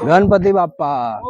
Ganpati Bappa.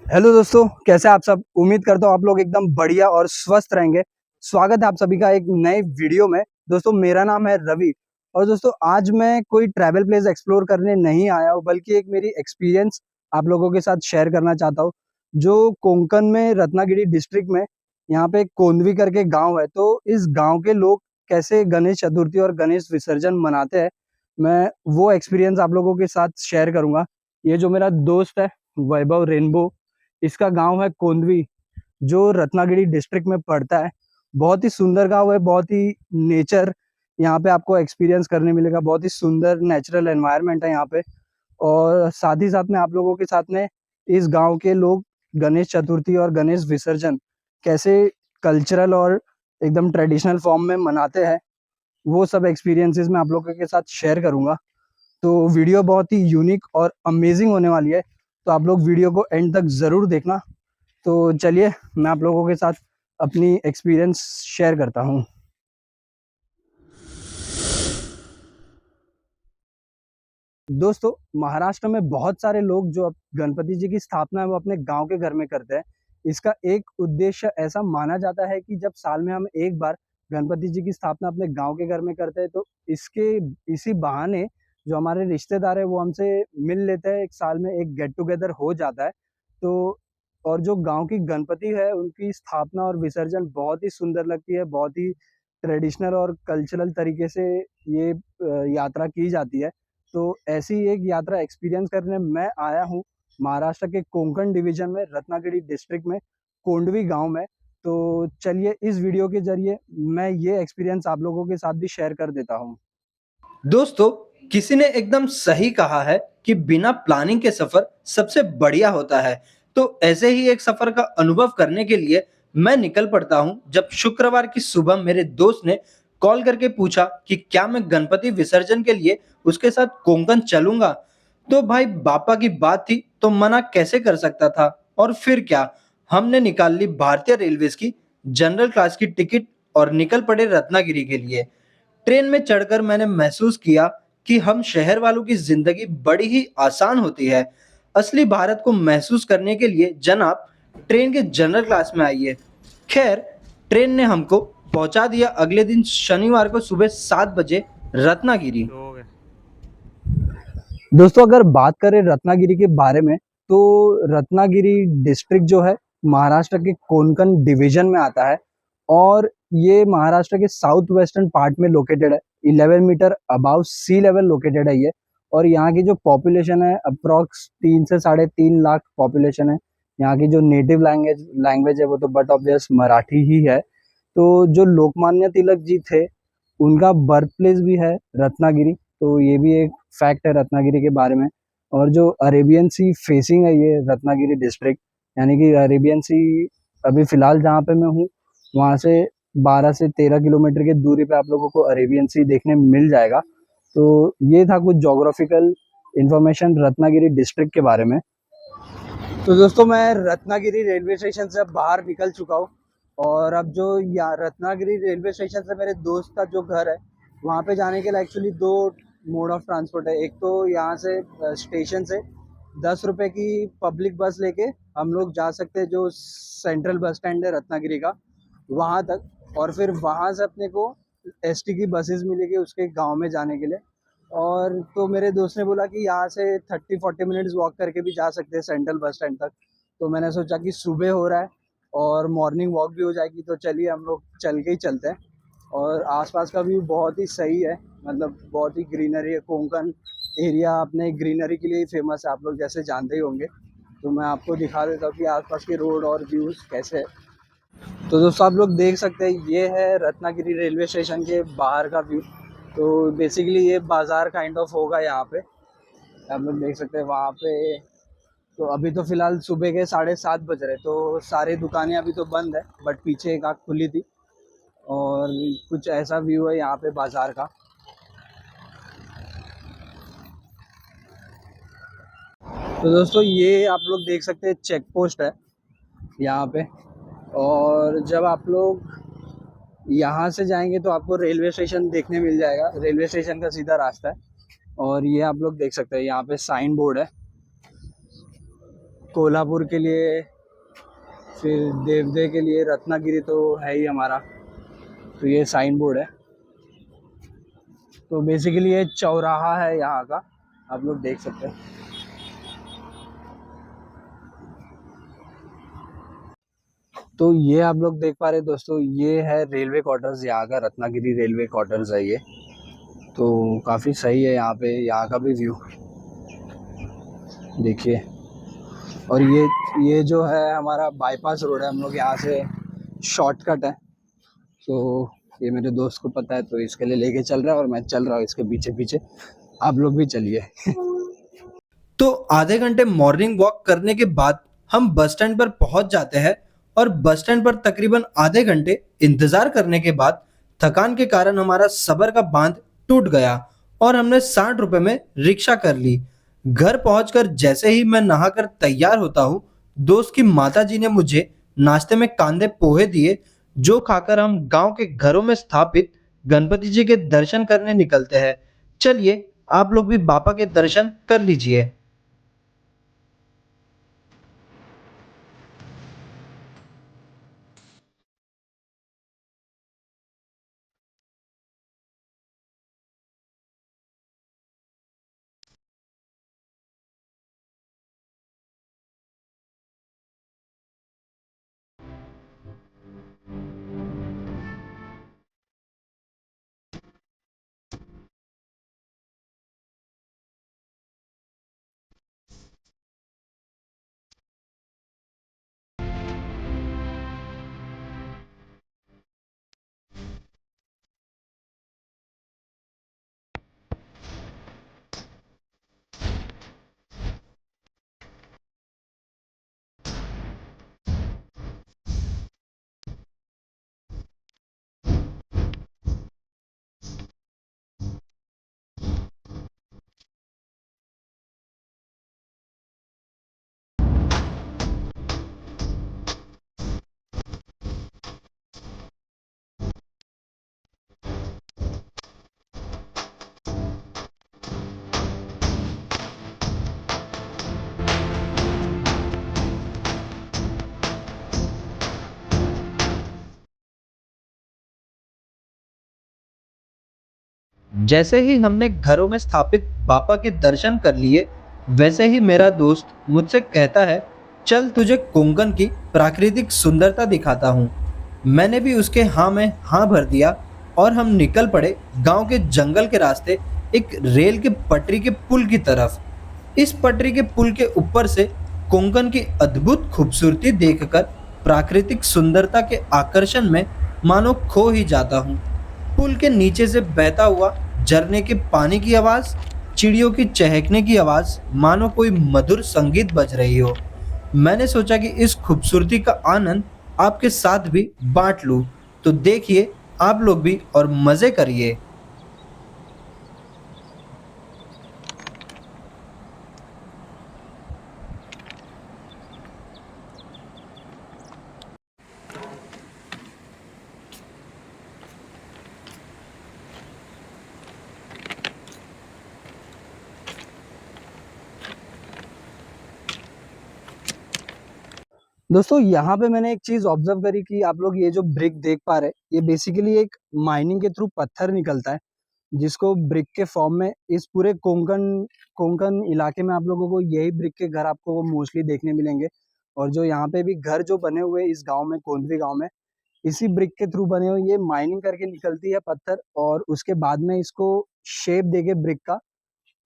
Hello दोस्तों, कैसे आप सब? उम्मीद करता हूँ आप लोग एकदम बढ़िया और स्वस्थ रहेंगे। स्वागत है आप सभी का एक नए वीडियो में। दोस्तों, मेरा नाम है रवि और दोस्तों आज मैं कोई ट्रैवल प्लेस एक्सप्लोर करने नहीं आया हूँ, बल्कि एक मेरी एक्सपीरियंस आप लोगों के साथ शेयर करना चाहता हूँ। जो कोंकण में रत्नागिरी डिस्ट्रिक्ट में यहाँ पे कोंदवी करके गाँव है, तो इस गाँव के लोग कैसे गणेश चतुर्थी और गणेश विसर्जन मनाते हैं, मैं वो एक्सपीरियंस आप लोगों के साथ शेयर करूंगा। ये जो मेरा दोस्त है वैभव रेनबो, इसका गांव है कोंदवी, जो रत्नागिरी डिस्ट्रिक्ट में पड़ता है। बहुत ही सुंदर गांव है, बहुत ही नेचर यहाँ पे आपको एक्सपीरियंस करने मिलेगा। बहुत ही सुंदर नेचुरल एनवायरनमेंट है यहाँ पे। और साथ ही साथ में आप लोगों के साथ में इस गांव के लोग गणेश चतुर्थी और गणेश विसर्जन कैसे कल्चरल और एकदम ट्रेडिशनल फॉर्म में मनाते हैं, वो सब एक्सपीरियंसेस मैं आप लोगों के साथ शेयर करूंगा। तो वीडियो बहुत ही यूनिक और अमेजिंग होने वाली है, तो आप लोग वीडियो को एंड तक ज़रूर देखना। तो चलिए मैं आप लोगों के साथ अपनी एक्सपीरियंस शेयर करता हूँ। दोस्तों, महाराष्ट्र में बहुत सारे लोग जो गणपति जी की स्थापना है वो अपने गांव के घर में करते हैं। इसका एक उद्देश्य ऐसा माना जाता है कि जब साल में हम एक बार गणपति जी की स्थापना अपने गांव के घर में करते हैं, तो इसके इसी बहाने जो हमारे रिश्तेदार है वो हमसे मिल लेते हैं। एक साल में एक गेट टुगेदर हो जाता है। तो और जो गांव की गणपति है उनकी स्थापना और विसर्जन बहुत ही सुंदर लगती है। बहुत ही ट्रेडिशनल और कल्चरल तरीके से ये यात्रा की जाती है। तो ऐसी एक यात्रा एक्सपीरियंस करने मैं आया हूँ महाराष्ट्र के कोंकण डिवीजन में रत्नागिरी डिस्ट्रिक्ट में कोंडवी गांव में। तो चलिए इस वीडियो के जरिए मैं ये एक्सपीरियंस आप लोगों के साथ भी शेयर कर देता हूँ। दोस्तों, किसी ने एकदम सही कहा है कि बिना प्लानिंग के सफर सबसे बढ़िया होता है। तो ऐसे ही एक सफर का अनुभव करने के लिए मैं निकल पड़ता हूं, जब शुक्रवार की सुबह मेरे दोस्त ने कॉल करके पूछा कि क्या मैं गणपति विसर्जन के लिए उसके साथ कोंकण चलूंगा। तो भाई, बापा की बात थी तो मना कैसे कर सकता था। और फिर क्या, हमने निकाल ली भारतीय रेलवेज की जनरल क्लास की टिकट और निकल पड़े रत्नागिरी के लिए। ट्रेन में चढ़कर मैंने महसूस किया कि हम शहर वालों की जिंदगी बड़ी ही आसान होती है। असली भारत को महसूस करने के लिए जनाब ट्रेन के जनरल क्लास में आइए। खैर, ट्रेन ने हमको पहुंचा दिया अगले दिन शनिवार को सुबह 7 बजे रत्नागिरी। दोस्तों, अगर बात करें रत्नागिरी के बारे में, तो रत्नागिरी डिस्ट्रिक्ट जो है महाराष्ट्र के कोंकण डिवीजन में आता है और ये महाराष्ट्र के साउथ वेस्टर्न पार्ट में लोकेटेड है। 11 मीटर अबाव सी लेवल लोकेटेड है ये। और यहाँ की जो पॉपुलेशन है अप्रॉक्स 3 से 3.5 लाख पॉपुलेशन है। यहाँ की जो नेटिव लैंग्वेज है वो तो बट ऑब्वियस मराठी ही है। तो जो लोकमान्य तिलक जी थे उनका बर्थ प्लेस भी है रत्नागिरी, तो ये भी एक फैक्ट है रत्नागिरी के बारे में। और जो अरेबियन सी फेसिंग है ये रत्नागिरी डिस्ट्रिक्ट, यानी कि अरेबियन सी अभी फिलहाल जहाँ पे मैं हूँ वहाँ से 12 से 13 किलोमीटर की दूरी पे आप लोगों को अरेबियन सी देखने मिल जाएगा। तो ये था कुछ जोग्राफिकल इंफॉर्मेशन रत्नागिरी डिस्ट्रिक्ट के बारे में। तो दोस्तों, मैं रत्नागिरी रेलवे स्टेशन से बाहर निकल चुका हूँ और अब जो यहाँ रत्नागिरी रेलवे स्टेशन से मेरे दोस्त का जो घर है वहाँ पे जाने के लिए एक्चुअली दो मोड ऑफ ट्रांसपोर्ट है। एक तो यहाँ से स्टेशन से 10 रुपये की पब्लिक बस लेके हम लोग जा सकते हैं जो सेंट्रल बस स्टैंड है रत्नागिरी का, वहाँ तक। और फिर वहाँ से अपने को एसटी की बसेस मिलेगी उसके गांव में जाने के लिए। और तो मेरे दोस्त ने बोला कि यहाँ से 30-40 मिनट्स वॉक करके भी जा सकते हैं सेंट्रल बस स्टैंड तक। तो मैंने सोचा कि सुबह हो रहा है और मॉर्निंग वॉक भी हो जाएगी, तो चलिए हम लोग चल के ही चलते हैं। और आसपास का व्यू बहुत ही सही है, मतलब बहुत ही ग्रीनरी है। कोंकण एरिया अपने ग्रीनरी के लिए ही फेमस है, आप लोग जैसे जानते ही होंगे। तो मैं आपको दिखा देता हूँ कि आसपास के रोड और व्यूज़ कैसे है। तो दोस्तों, आप लोग देख सकते हैं ये है रत्नागिरी रेलवे स्टेशन के बाहर का व्यू। तो बेसिकली ये बाज़ार काइंड ऑफ होगा यहाँ पे, आप लोग देख सकते हैं। वहाँ पे तो अभी तो फिलहाल सुबह के 7:30 बज रहे, तो सारी दुकानें अभी तो बंद है, बट पीछे एक आध खुली थी। और कुछ ऐसा व्यू है यहाँ पे बाजार का। तो दोस्तों ये आप लोग देख सकते हैं चेक पोस्ट है यहाँ पे। और जब आप लोग यहाँ से जाएंगे तो आपको रेलवे स्टेशन देखने मिल जाएगा, रेलवे स्टेशन का सीधा रास्ता है। और ये आप लोग देख सकते हैं यहाँ पे साइन बोर्ड है कोल्हापुर के लिए, फिर देवदे के लिए, रत्नागिरी तो है ही हमारा। तो ये साइन बोर्ड है। तो बेसिकली ये चौराहा है यहाँ का, आप लोग देख सकते हैं। तो ये आप लोग देख पा रहे हैं दोस्तों, ये है रेलवे क्वार्टर्स यहाँ का, रत्नागिरी रेलवे क्वार्टर्स है ये। तो काफ़ी सही है यहाँ पे, यहाँ का भी व्यू देखिए। और ये जो है हमारा बाईपास रोड है, हम लोग यहाँ से शॉर्टकट है। तो ये मेरे दोस्त को पता है तो इसके लिए लेके चल रहा है, और मैं चल रहा हूँ इसके पीछे पीछे। आप लोग भी चलिए। तो आधे घंटे मॉर्निंग वॉक करने के बाद हम बस स्टैंड पर पहुंच जाते हैं और बस स्टैंड पर तकरीबन आधे घंटे इंतजार करने के बाद थकान के कारण हमारा सबर का बांध टूट गया और हमने 60 रुपए में रिक्शा कर ली। घर पहुंचकर जैसे ही मैं नहाकर तैयार होता हूँ, दोस्त की माताजी ने मुझे नाश्ते में कांदे पोहे दिए, जो खाकर हम गांव के घरों में स्थापित गणपति जी के दर्शन करने निकलते हैं। चलिए आप लोग भी बापा के दर्शन कर लीजिए। जैसे ही हमने घरों में स्थापित बापा के दर्शन कर लिए, वैसे ही मेरा दोस्त मुझसे कहता है, चल तुझे कोंकण की प्राकृतिक सुंदरता दिखाता हूँ। मैंने भी उसके हाँ में हाँ भर दिया और हम निकल पड़े गांव के जंगल के रास्ते एक रेल के पटरी के पुल की तरफ। इस पटरी के पुल के ऊपर से कोंकण की अद्भुत खूबसूरती देखकर प्राकृतिक सुंदरता के आकर्षण में मानो खो ही जाता हूँ। पुल के नीचे से बहता हुआ झरने के पानी की आवाज, चिड़ियों की चहकने की आवाज, मानो कोई मधुर संगीत बज रही हो। मैंने सोचा कि इस खूबसूरती का आनंद आपके साथ भी बांट लूं, तो देखिए आप लोग भी और मजे करिए। दोस्तों यहाँ पे मैंने एक चीज ऑब्जर्व करी कि आप लोग ये जो ब्रिक देख पा रहे हैं, ये बेसिकली एक माइनिंग के थ्रू पत्थर निकलता है, जिसको ब्रिक के फॉर्म में इस पूरे कोंकण कोंकण इलाके में आप लोगों को यही ब्रिक के घर आपको वो मोस्टली देखने मिलेंगे। और जो यहाँ पे भी घर जो बने हुए हैं इस गांव में, कोंदवी गांव में, इसी ब्रिक के थ्रू बने हुए, ये माइनिंग करके निकलती है पत्थर, और उसके बाद में इसको शेप देके ब्रिक का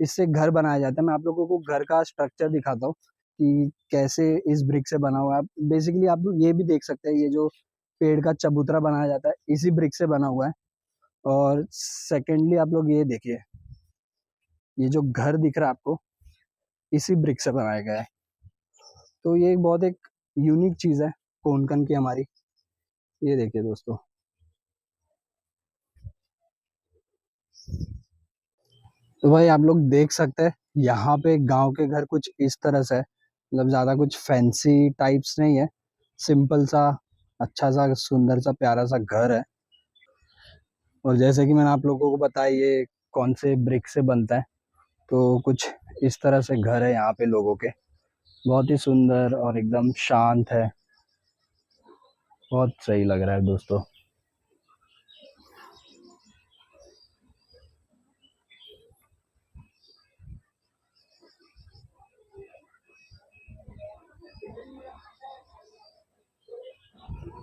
इससे घर बनाया जाता है। मैं आप लोगों को घर का स्ट्रक्चर दिखाता हूँ कि कैसे इस ब्रिक से बना हुआ है। बेसिकली आप लोग ये भी देख सकते हैं, ये जो पेड़ का चबूतरा बनाया जाता है इसी ब्रिक से बना हुआ है। और सेकेंडली आप लोग ये देखिए, ये जो घर दिख रहा है आपको, इसी ब्रिक से बनाया गया है। तो ये बहुत एक यूनिक चीज़ है कोंकण की हमारी। ये देखिए दोस्तों। तो भाई आप लोग देख सकते हैं यहाँ पे गांव के घर कुछ इस तरह से है, मतलब ज़्यादा कुछ फैंसी टाइप्स नहीं है, सिंपल सा अच्छा सा सुंदर सा प्यारा सा घर है। और जैसे कि मैंने आप लोगों को बताया ये कौन से ब्रिक से बनता है, तो कुछ इस तरह से घर है यहाँ पे लोगों के। बहुत ही सुंदर और एकदम शांत है, बहुत सही लग रहा है दोस्तों।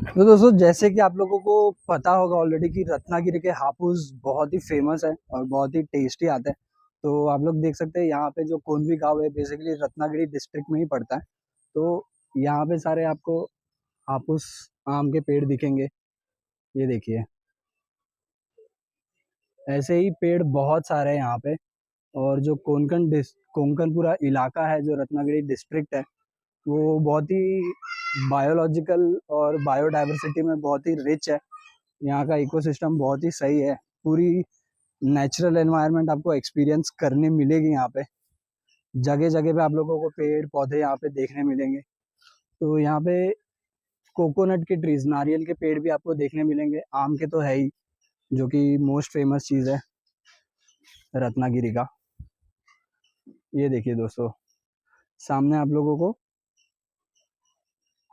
तो दोस्तों जैसे कि आप लोगों को पता होगा ऑलरेडी कि रत्नागिरी के हापुस बहुत ही फेमस है और बहुत ही टेस्टी आते हैं। तो आप लोग देख सकते हैं यहाँ पे जो कोंडवी गांव है बेसिकली रत्नागिरी डिस्ट्रिक्ट में ही पड़ता है। तो यहाँ पे सारे आपको हापुस आम के पेड़ दिखेंगे। ये देखिए, ऐसे ही पेड़ बहुत सारे हैं यहाँ पे। और जो कोंकण पूरा इलाका है जो रत्नागिरी डिस्ट्रिक्ट है, वो बहुत ही बायोलॉजिकल और बायोडाइवर्सिटी में बहुत ही रिच है। यहाँ का इकोसिस्टम बहुत ही सही है। पूरी नेचुरल एनवायरनमेंट आपको एक्सपीरियंस करने मिलेगी यहाँ पे। जगह जगह पे आप लोगों को पेड़ पौधे यहाँ पे देखने मिलेंगे। तो यहाँ पे कोकोनट के ट्रीज, नारियल के पेड़ भी आपको देखने मिलेंगे। आम के तो है ही, जो कि मोस्ट फेमस चीज़ है रत्नागिरी का। ये देखिए दोस्तों, सामने आप लोगों को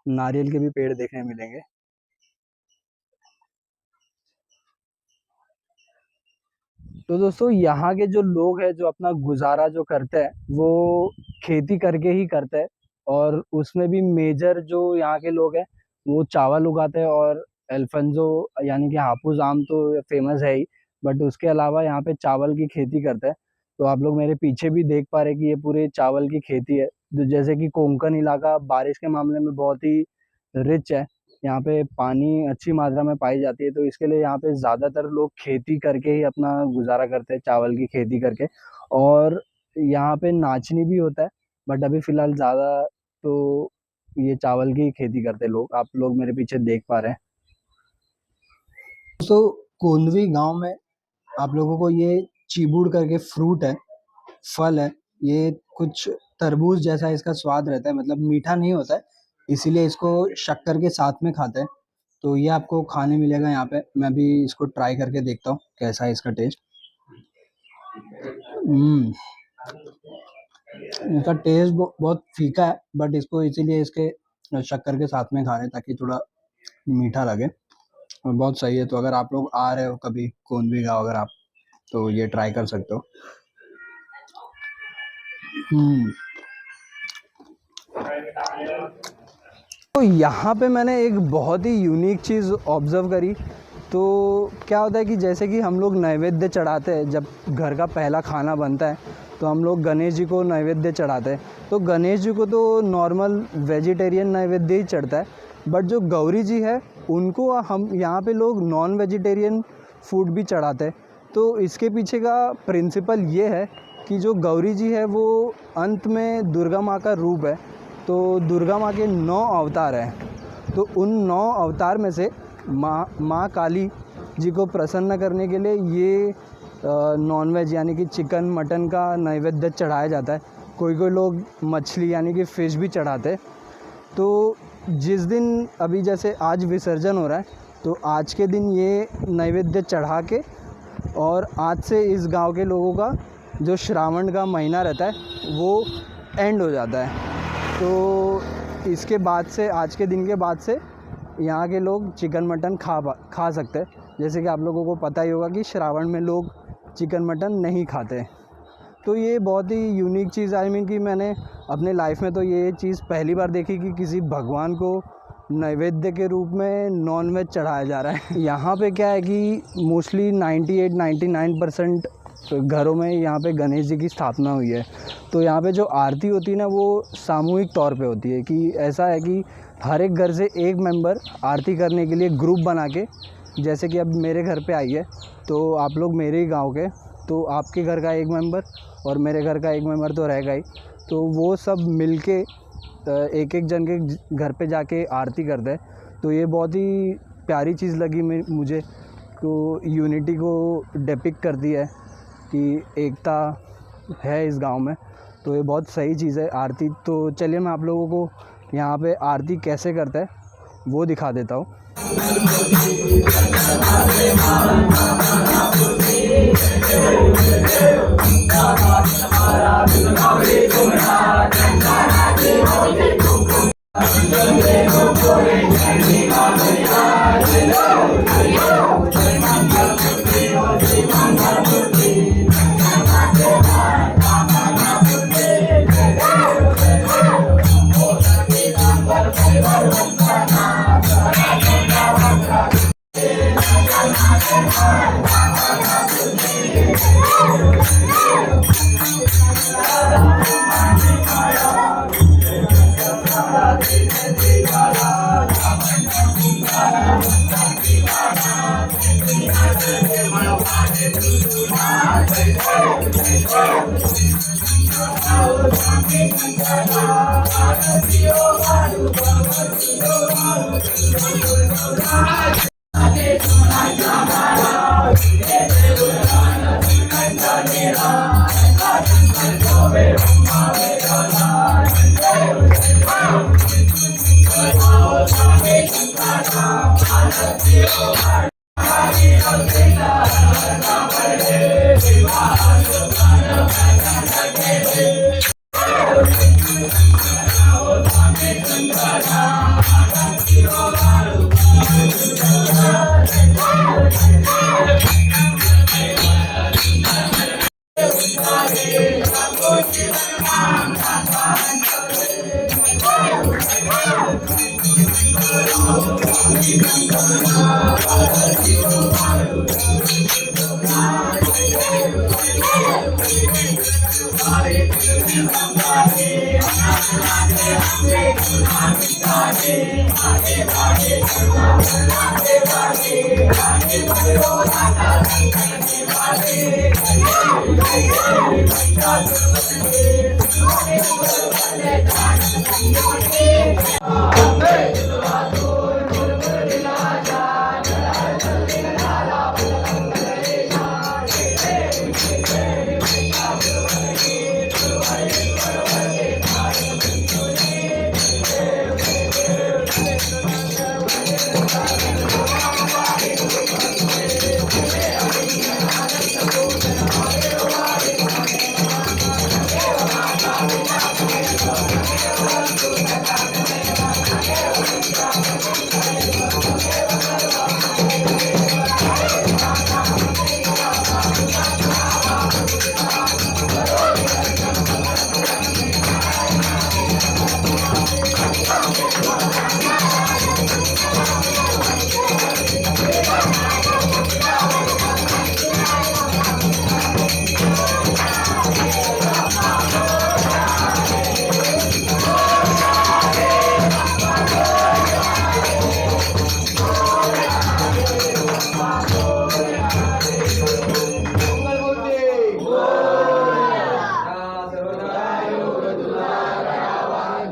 नारियल के भी पेड़ देखने मिलेंगे। तो दोस्तों यहाँ के जो लोग हैं जो अपना गुजारा जो करते हैं वो खेती करके ही करते हैं। और उसमें भी मेजर जो यहाँ के लोग हैं वो चावल उगाते हैं और अल्फांसो यानी कि हापुस आम तो फेमस है ही, बट उसके अलावा यहाँ पे चावल की खेती करते हैं। तो आप लोग मेरे पीछे भी देख पा रहे हैं कि ये पूरे चावल की खेती है। तो जैसे कि कोंकण इलाका बारिश के मामले में बहुत ही रिच है, यहाँ पे पानी अच्छी मात्रा में पाई जाती है। तो इसके लिए यहाँ पे ज़्यादातर लोग खेती करके ही अपना गुजारा करते हैं, चावल की खेती करके। और यहाँ पे नाचनी भी होता है, बट अभी फ़िलहाल ज़्यादा तो ये चावल की खेती करते हैं लोग। आप लोग मेरे पीछे देख पा रहे हैं। दोस्तों कोंदवी गांव में आप लोगों को ये चीबूड़ करके फ्रूट है, फल है। ये कुछ तरबूज जैसा इसका स्वाद रहता है, मतलब मीठा नहीं होता है, इसीलिए इसको शक्कर के साथ में खाते हैं। तो ये आपको खाने मिलेगा यहाँ पे। मैं भी इसको ट्राई करके देखता हूँ कैसा है इसका टेस्ट। हम्म, इसका टेस्ट बहुत फीका है, बट इसको इसीलिए इसके शक्कर के साथ में खा रहे हैं ताकि थोड़ा मीठा लगे। और बहुत सही है। तो अगर आप लोग आ रहे हो कभी कोंदवी गाँव अगर आप, तो ये ट्राई कर सकते हो। हम्म। तो यहाँ पे मैंने एक बहुत ही यूनिक चीज़ ऑब्ज़र्व करी। तो क्या होता है कि जैसे कि हम लोग नैवेद्य चढ़ाते हैं, जब घर का पहला खाना बनता है तो हम लोग गणेश जी को नैवेद्य चढ़ाते हैं। तो गणेश जी को तो नॉर्मल वेजिटेरियन नैवेद्य ही चढ़ता है, बट जो गौरी जी है उनको हम यहाँ पे लोग नॉन वेजिटेरियन फूड भी चढ़ाते हैं। तो इसके पीछे का प्रिंसिपल ये है कि जो गौरी जी है वो अंत में दुर्गा माँ का रूप है। तो दुर्गा माँ के 9 अवतार हैं। तो उन 9 अवतार में से माँ काली जी को प्रसन्न करने के लिए ये नॉनवेज यानी कि चिकन मटन का नैवेद्य चढ़ाया जाता है। कोई कोई लोग मछली यानी कि फ़िश भी चढ़ाते हैं। तो जिस दिन अभी जैसे आज विसर्जन हो रहा है, तो आज के दिन ये नैवेद्य चढ़ा के और आज से इस गांव के लोगों का जो श्रावण का महीना रहता है वो एंड हो जाता है। तो इसके बाद से, आज के दिन के बाद से यहाँ के लोग चिकन मटन खा सकते हैं। जैसे कि आप लोगों को पता ही होगा कि श्रावण में लोग चिकन मटन नहीं खाते। तो ये बहुत ही यूनिक चीज़, आई मीन कि मैंने अपने लाइफ में तो ये चीज़ पहली बार देखी कि किसी भगवान को नैवेद्य के रूप में नॉनवेज चढ़ाया जा रहा है। यहाँ पे क्या है कि मोस्टली 98-99% घरों में यहाँ पे गणेश जी की स्थापना हुई है। तो यहाँ पे जो आरती होती है ना वो सामूहिक तौर पे होती है। कि ऐसा है कि हर एक घर से एक मेंबर आरती करने के लिए ग्रुप बना के, जैसे कि अब मेरे घर पे आई है तो आप लोग मेरे ही गांव के, तो आपके घर का एक मेंबर और मेरे घर का एक मेंबर तो रहेगा ही। तो वो सब मिलके एक एक जन के घर पे जाके आरती करते हैं। तो ये बहुत ही प्यारी चीज़ लगी मुझे, तो यूनिटी को डिपिक्ट करती है कि एकता है इस गांव में। तो ये बहुत सही चीज़ है आरती। तो चलिए मैं आप लोगों को यहाँ पे आरती कैसे करते हैं वो दिखा देता हूँ।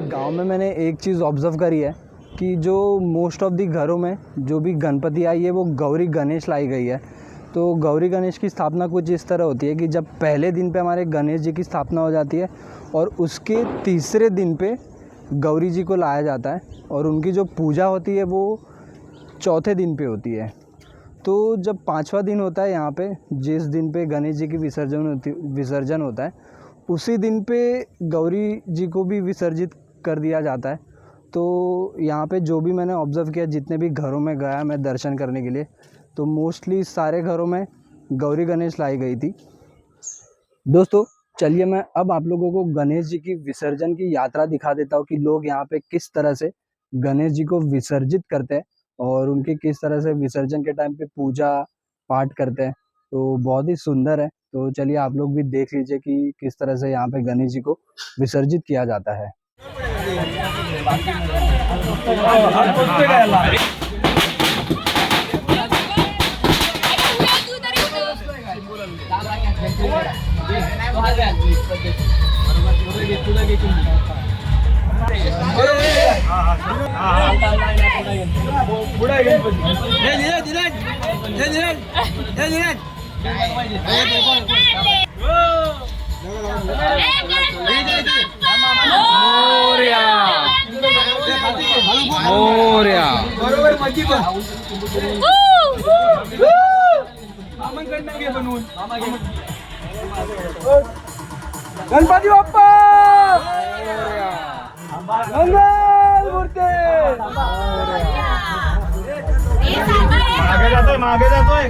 गांव में मैंने एक चीज़ ऑब्ज़र्व करी है कि जो मोस्ट ऑफ दी घरों में जो भी गणपति आई है वो गौरी गणेश लाई गई है। तो गौरी गणेश की स्थापना कुछ इस तरह होती है कि जब पहले दिन पे हमारे गणेश जी की स्थापना हो जाती है और उसके तीसरे दिन पे गौरी जी को लाया जाता है और उनकी जो पूजा होती है वो चौथे दिन पे होती है। तो जब पाँचवा दिन होता है यहाँ पे, जिस दिन पे गणेश जी की विसर्जन होता है, उसी दिन पे गौरी जी को भी विसर्जित कर दिया जाता है। तो यहाँ पे जो भी मैंने ऑब्ज़र्व किया, जितने भी घरों में गया मैं दर्शन करने के लिए, तो मोस्टली सारे घरों में गौरी गणेश लाई गई थी। दोस्तों चलिए मैं अब आप लोगों को गणेश जी की विसर्जन की यात्रा दिखा देता हूँ कि लोग यहाँ पे किस तरह से गणेश जी को विसर्जित करते हैं और उनके किस तरह से विसर्जन के टाइम पे पूजा पाठ करते हैं। तो बहुत ही सुंदर है। तो चलिए आप लोग भी देख लीजिए कि किस तरह से यहाँ पे गणेश जी को विसर्जित किया जाता है। मोरया. गणपती बाप्पा मंगल मूर्ती. मागे जातोय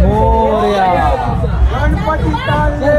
मोरया. गणपती चालले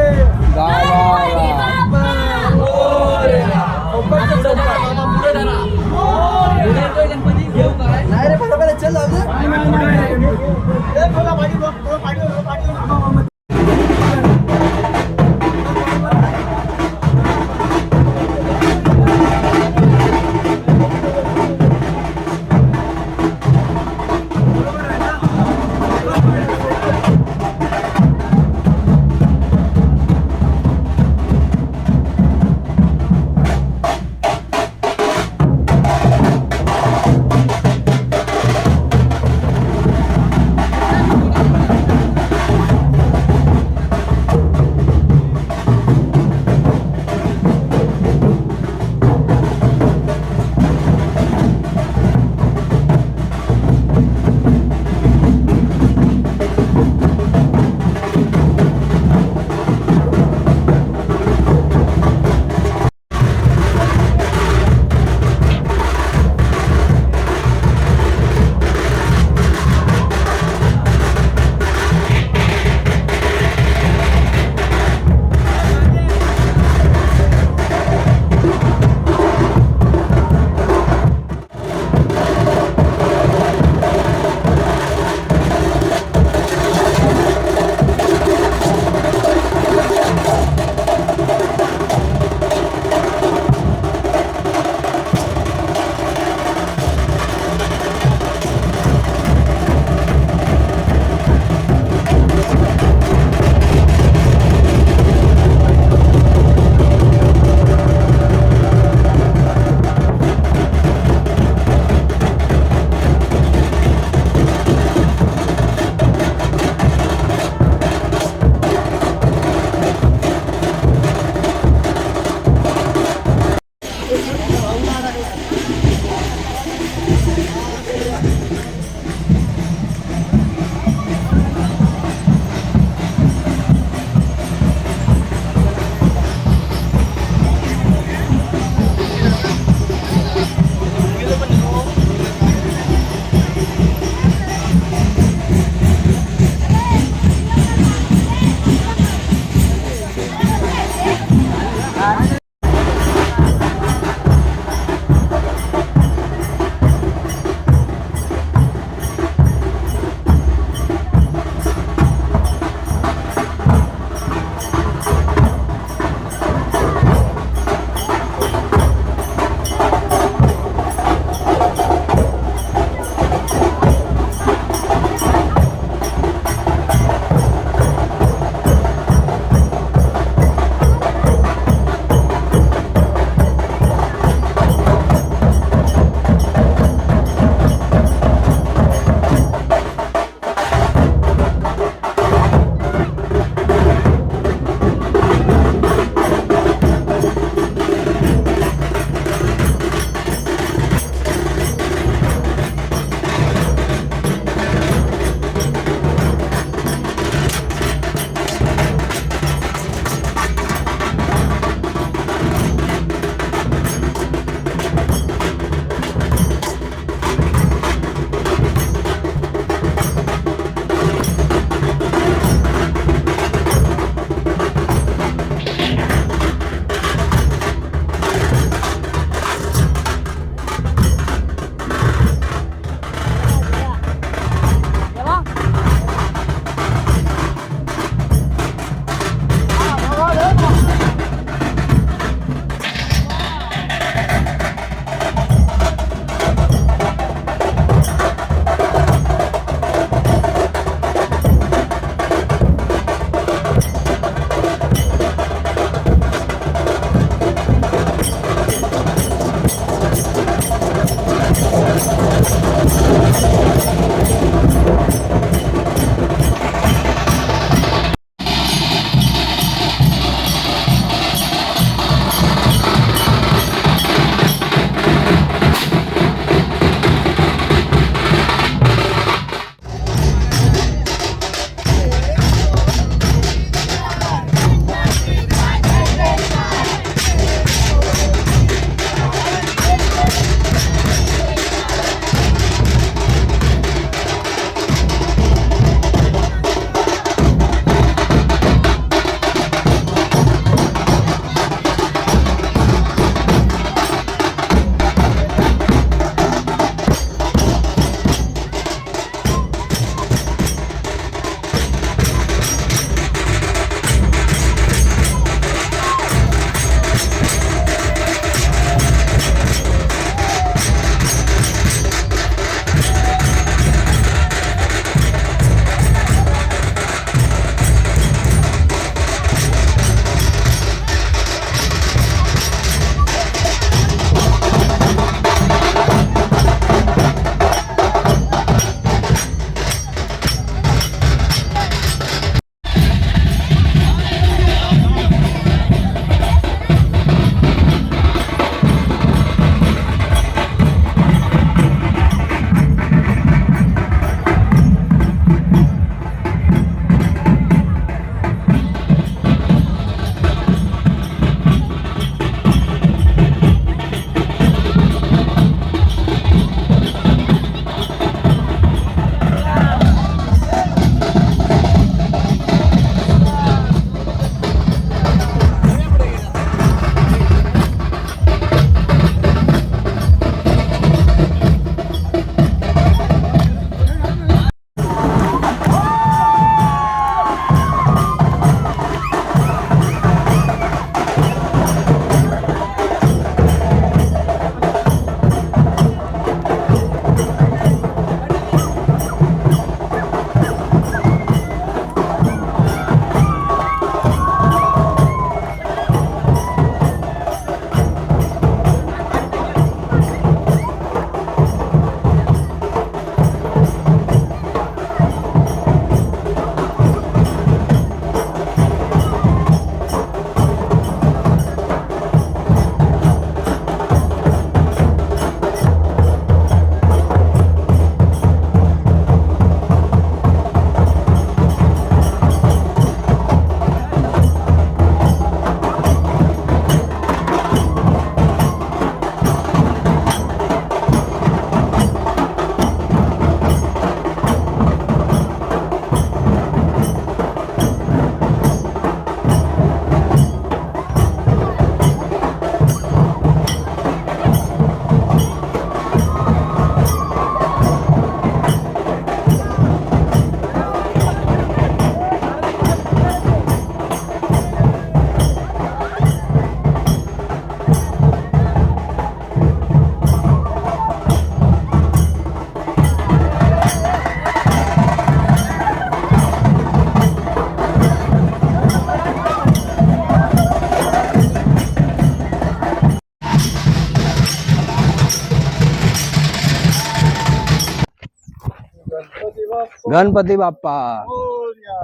गणपती बाप्पा. मोरया.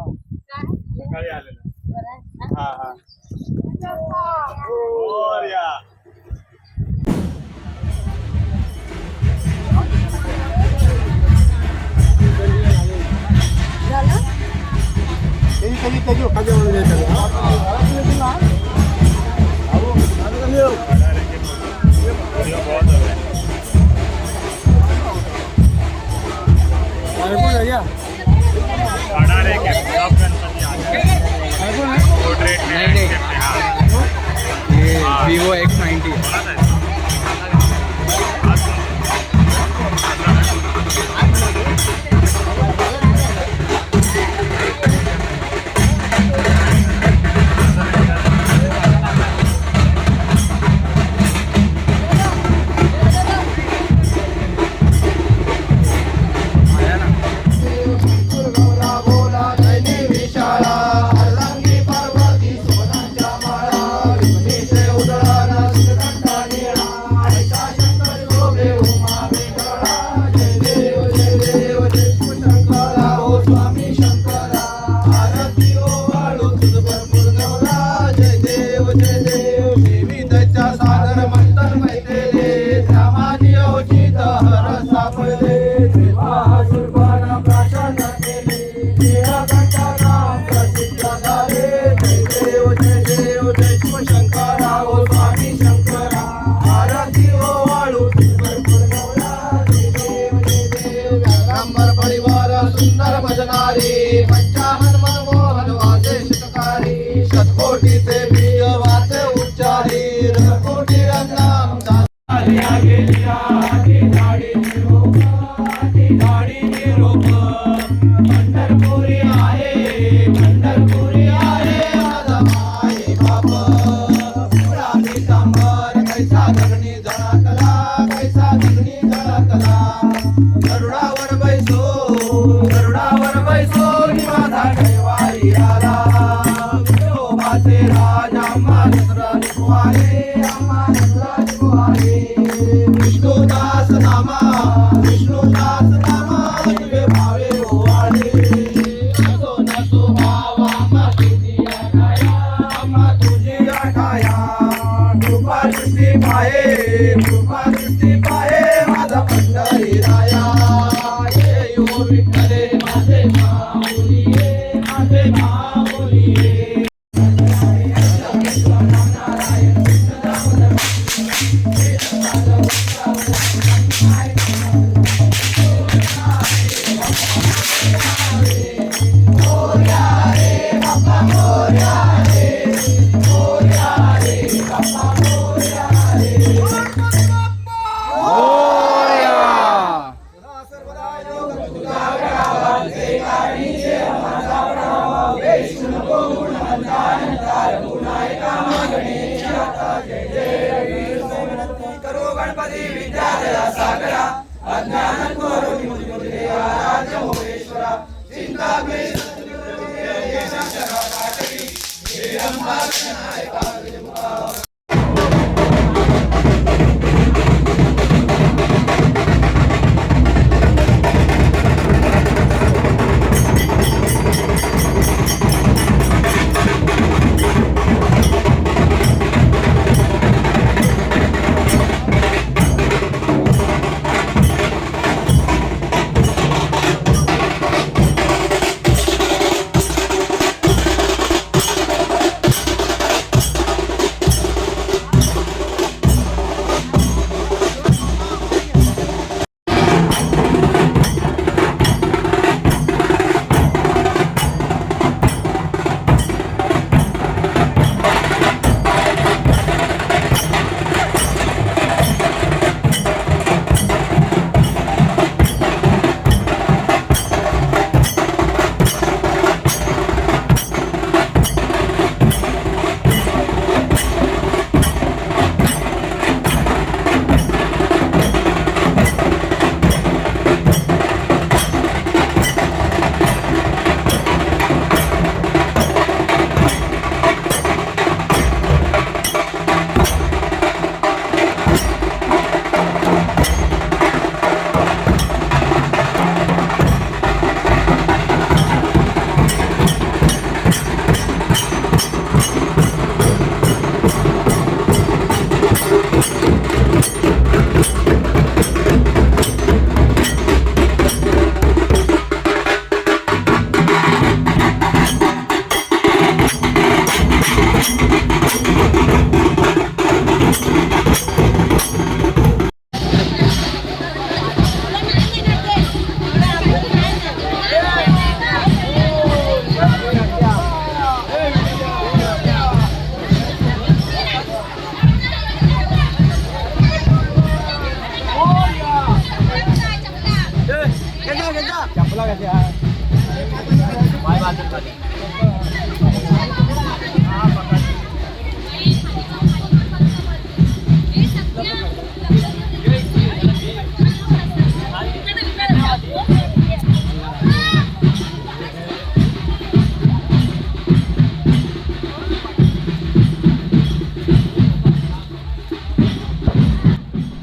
सकाळी आलेला. हा हा. मोरया. कधी खाजे म्हणून Vivo X90.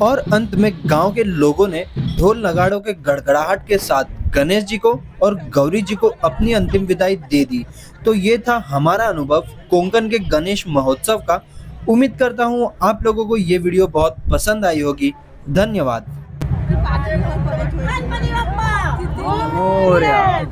और अंत में गांव के लोगों ने ढोल नगाड़ों के गड़गड़ाहट के साथ गणेश जी को और गौरी जी को अपनी अंतिम विदाई दे दी। तो ये था हमारा अनुभव कोंकण के गणेश महोत्सव का। उम्मीद करता हूँ आप लोगों को ये वीडियो बहुत पसंद आई होगी। धन्यवाद। मोरया।